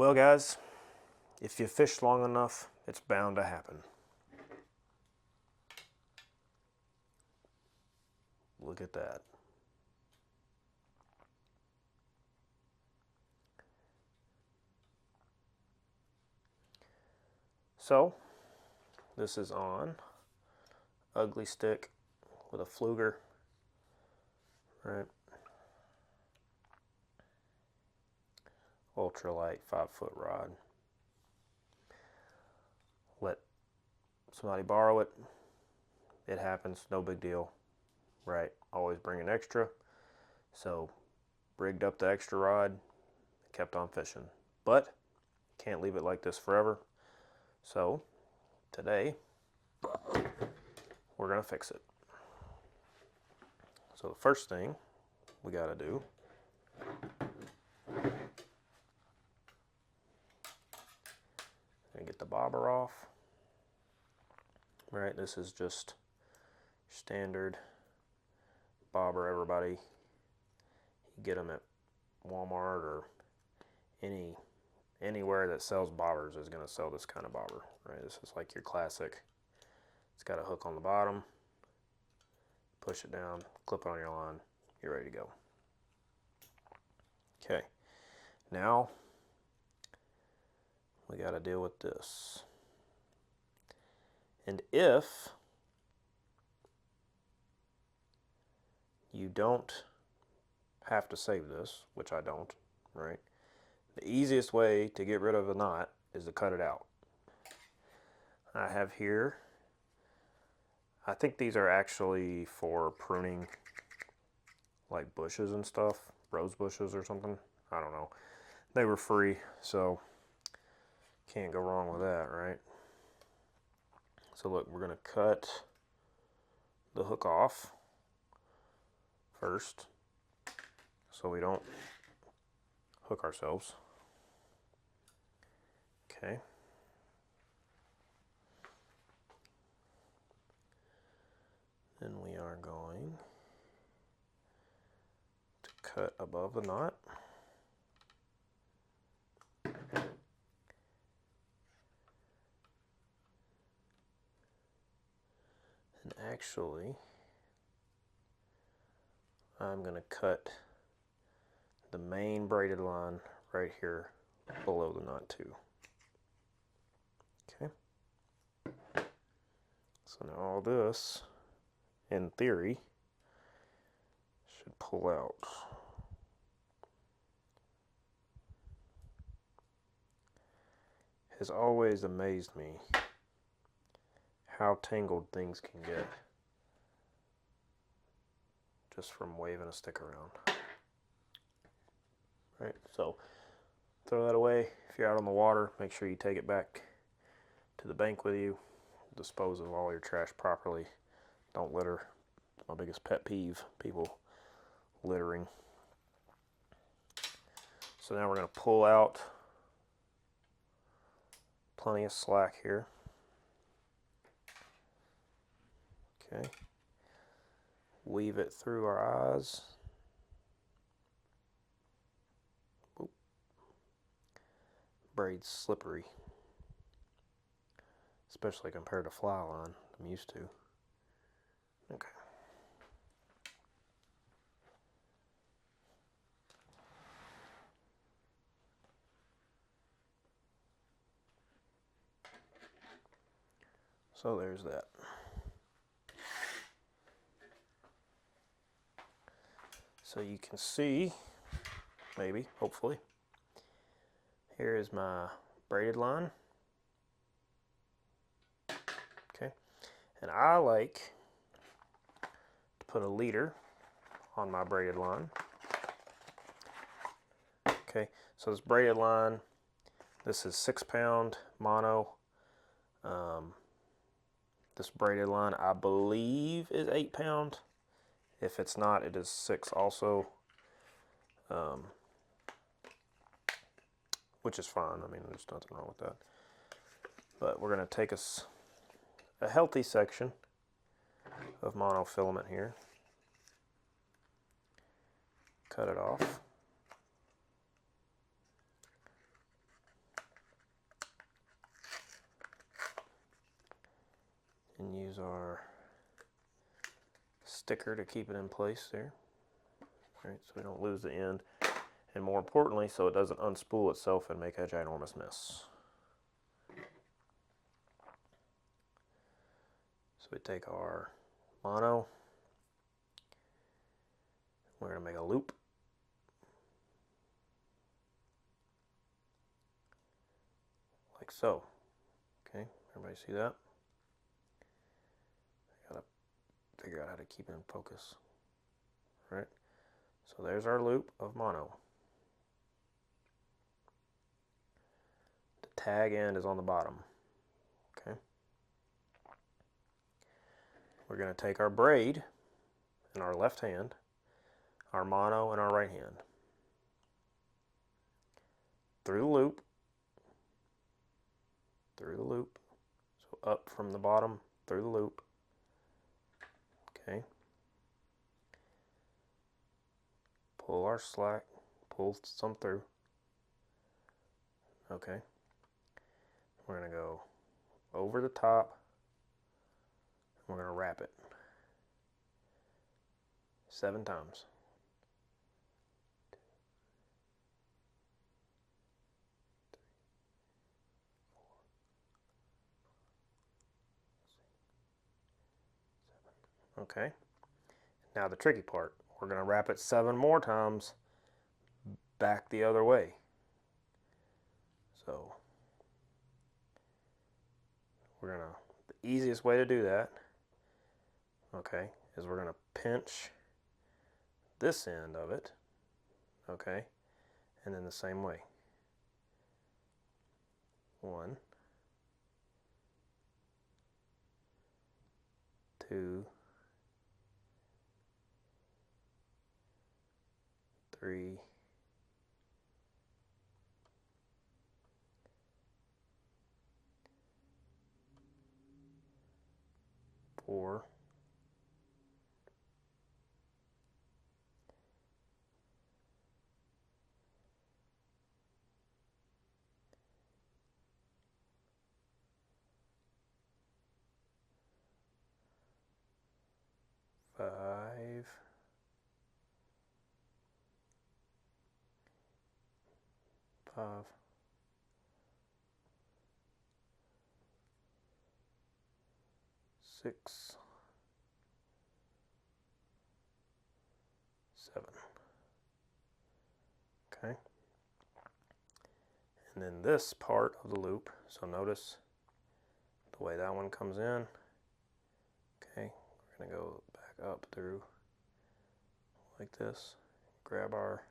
Well, guys, if you fish long enough, it's bound to happen. Look at that. So, this is on ugly stick with a fluger, right? Ultralight 5-foot rod. Let somebody borrow it. It happens, no big deal, right? Always bring an extra. So, rigged up the extra rod, kept on fishing. But, can't leave it like this forever. So, today, we're gonna fix it. So the first thing we gotta do and get the bobber off. Right, this is just standard bobber. Everybody, you get them at Walmart or anywhere that sells bobbers is gonna sell this kind of bobber. Right, this is like your classic. It's got a hook on the bottom. Push it down, clip it on your line. You're ready to go. Okay, now we got to deal with this. And if you don't have to save this, which I don't, right? The easiest way to get rid of a knot is to cut it out. I have here, I think these are actually for pruning like bushes and stuff, rose bushes or something. I don't know. They were free, so can't go wrong with that, right? So look, we're gonna cut the hook off first so we don't hook ourselves. Okay. Then we are going to cut above the knot. And actually, I'm going to cut the main braided line right here below the knot too. Okay. So now all this, in theory, should pull out. Has always amazed me how tangled things can get just from waving a stick around. Right, so throw that away. If you're out on the water, make sure you take it back to the bank with you. Dispose of all your trash properly. Don't litter. It's my biggest pet peeve, people littering. So now we're going to pull out plenty of slack here. Okay. Weave it through our eyes. Oop. Braid's slippery, especially compared to fly line I'm used to. Okay. So there's that. So you can see, maybe, hopefully, here is my braided line. Okay, and I like to put a leader on my braided line. Okay, so this braided line, this is 6-pound mono. This braided line, I believe, is 8-pound. If it's not, it is 6 also, which is fine. I mean, there's nothing wrong with that. But we're going to take us a healthy section of monofilament here, cut it off, sticker to keep it in place there. All right, so we don't lose the end. And more importantly, so it doesn't unspool itself and make a ginormous mess. So we take our mono, we're going to make a loop. Like so. Okay, everybody see that? I gotta figure out how to keep it in focus. All right, so there's our loop of mono. The tag end is on the bottom. Okay. We're going to take our braid in our left hand, our mono in our right hand, through the loop, so up from the bottom, through the loop, okay, pull our slack, pull some through, okay, we're going to go over the top, and we're going to wrap it 7 times. Okay, now the tricky part, we're going to wrap it 7 more times back the other way. So we're going to, the easiest way to do that, okay, is we're going to pinch this end of it, okay, and then the same way. 1, 2, 3, 4, 5, 6, 7. Okay. And then this part of the loop, so notice the way that one comes in. Okay, we're going to go back up through like this, grab our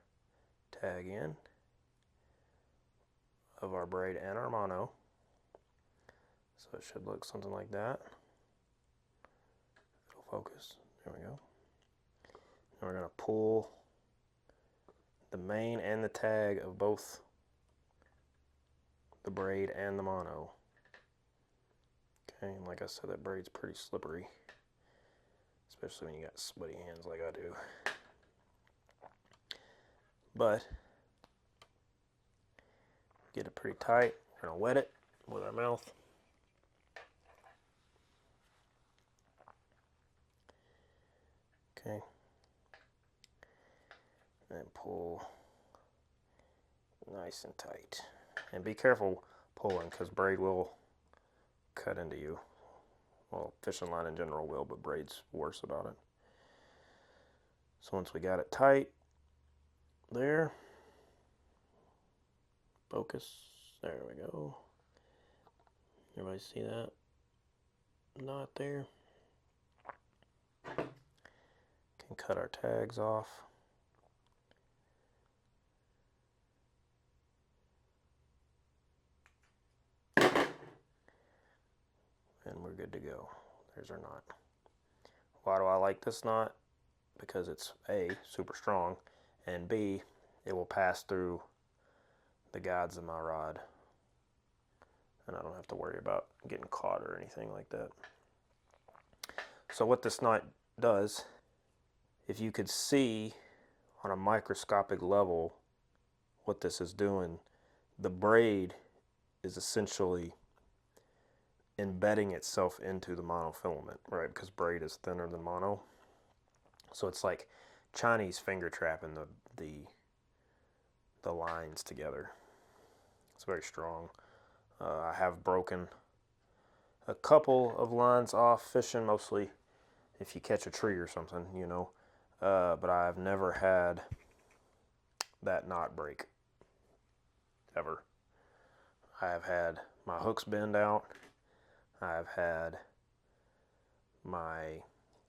tag in of our braid and our mono. So it should look something like that. It'll focus. There we go. And we're going to pull the main and the tag of both the braid and the mono. Okay, and like I said, that braid's pretty slippery, especially when you got sweaty hands like I do. But get it pretty tight. We're going to wet it with our mouth. Okay. And pull nice and tight. And be careful pulling, because braid will cut into you. Well, fishing line in general will, but braid's worse about it. So once we got it tight, there, focus, there we go. Everybody see that knot there? Can cut our tags off. And we're good to go. There's our knot. Why do I like this knot? Because it's A, super strong, and B, it will pass through the guides of my rod. And I don't have to worry about getting caught or anything like that. So what this knot does, if you could see on a microscopic level what this is doing, the braid is essentially embedding itself into the monofilament, right? Because braid is thinner than mono. So it's like Chinese finger trapping the lines together. It's very strong. I have broken a couple of lines off fishing, mostly if you catch a tree or something, you know. But I've never had that knot break, ever. I have had my hooks bend out. I've had my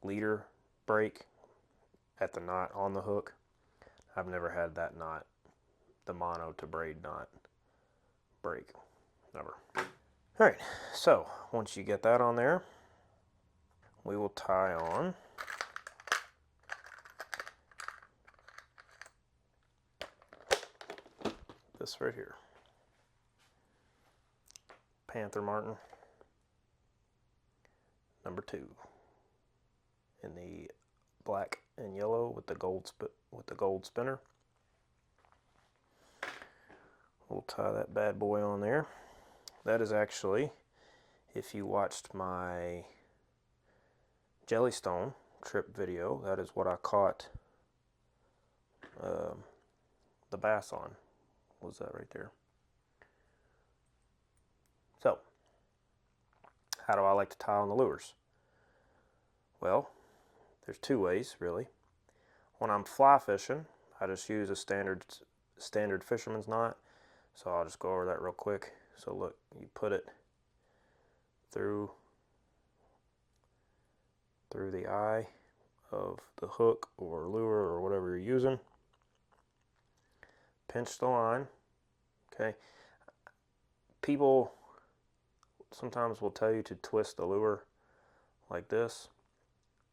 leader break at the knot on the hook. I've never had that knot, the mono to braid knot, break. Never. All right, so once you get that on there, we will tie on this right here. Panther Martin, number 2, in the black and yellow with the gold spinner. We'll tie that bad boy on there. That is actually, if you watched my Jellystone trip video, that is what I caught the bass on. Was that right there? So, how do I like to tie on the lures? Well, there's 2 ways really. When I'm fly fishing, I just use a standard fisherman's knot. So I'll just go over that real quick. So look, you put it through the eye of the hook or lure or whatever you're using. Pinch the line. Okay. People sometimes will tell you to twist the lure like this.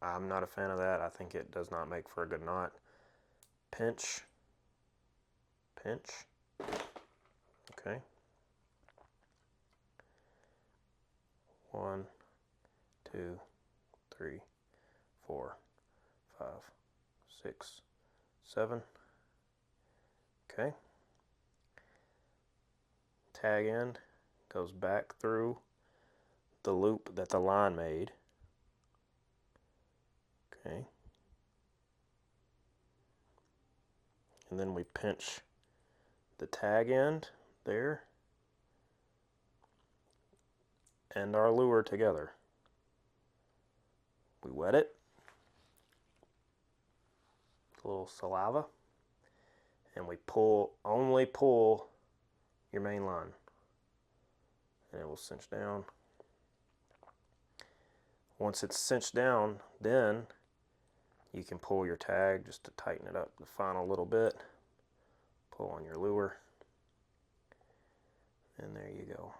I'm not a fan of that. I think it does not make for a good knot. Pinch. Pinch. Okay. 1, 2, 3, 4, 5, 6, 7. Okay. Tag end goes back through the loop that the line made. Okay. And then we pinch the tag end there and our lure together. We wet it, a little saliva, and we only pull your main line, and it will cinch down. Once it's cinched down, then you can pull your tag just to tighten it up the final little bit. Pull on your lure, and there you go.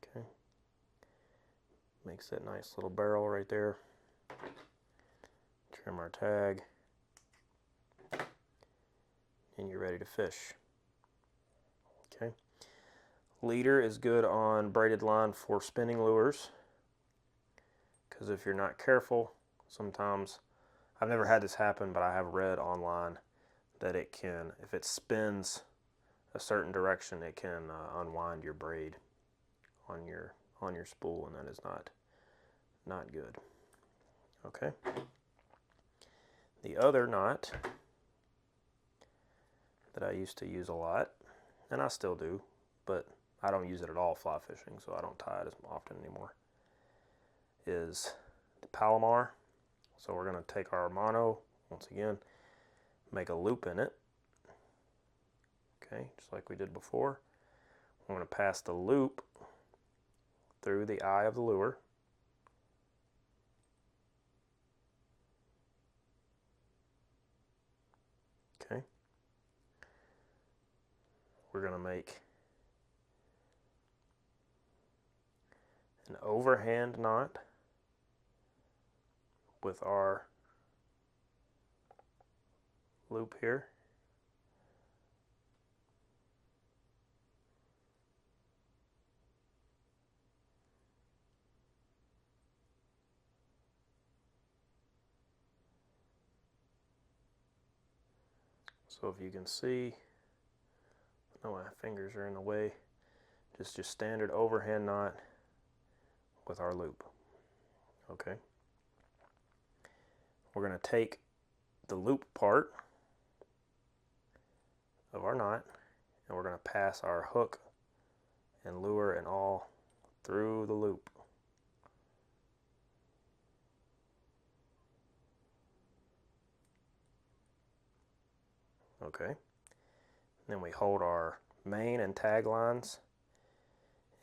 Okay. Makes that nice little barrel right there. Trim our tag, and you're ready to fish. Okay. Leader is good on braided line for spinning lures, because if you're not careful, sometimes, I've never had this happen, but I have read online that it can, if it spins a certain direction, it can unwind your braid on your spool, and that is not good. Okay. The other knot that I used to use a lot, and I still do, but I don't use it at all fly fishing, so I don't tie it as often anymore, is the Palomar. So we're going to take our mono, once again, make a loop in it. Okay, just like we did before. We're going to pass the loop through the eye of the lure. Okay. We're going to make an overhand knot with our loop here. So if you can see, oh, my fingers are in the way, just your standard overhand knot with our loop. Okay. we're going to take the loop part of our knot and we're going to pass our hook and lure and all through the loop. Okay. Then we hold our main and tag lines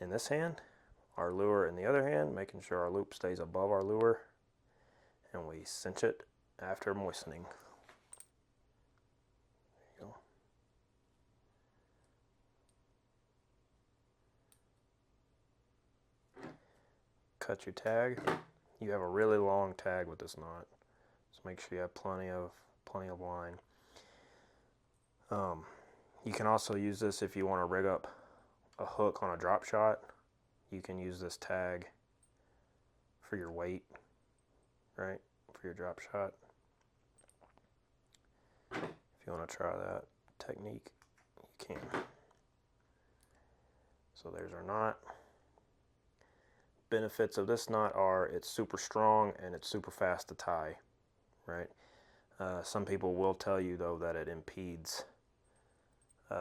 in this hand, our lure in the other hand, making sure our loop stays above our lure, and we cinch it after moistening. There you go. Cut your tag. You have a really long tag with this knot, so make sure you have plenty of line. You can also use this if you want to rig up a hook on a drop shot. You can use this tag for your weight, right, for your drop shot. If you want to try that technique, you can. So there's our knot. Benefits of this knot are it's super strong and it's super fast to tie, right? Some people will tell you though that it impedes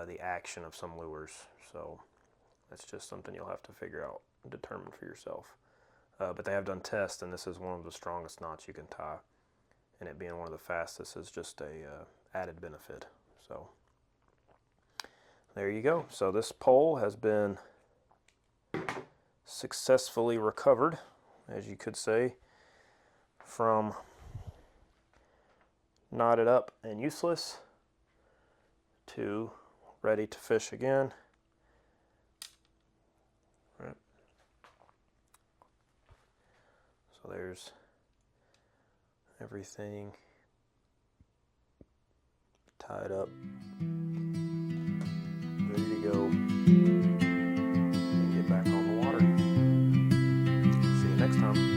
the action of some lures, so that's just something you'll have to figure out and determine for yourself. But they have done tests, and this is one of the strongest knots you can tie, and it being one of the fastest is just a added benefit. So there you go. So this pole has been successfully recovered, as you could say, from knotted up and useless to ready to fish again. Right. So there's everything tied up, ready to go and get back on the water. See you next time.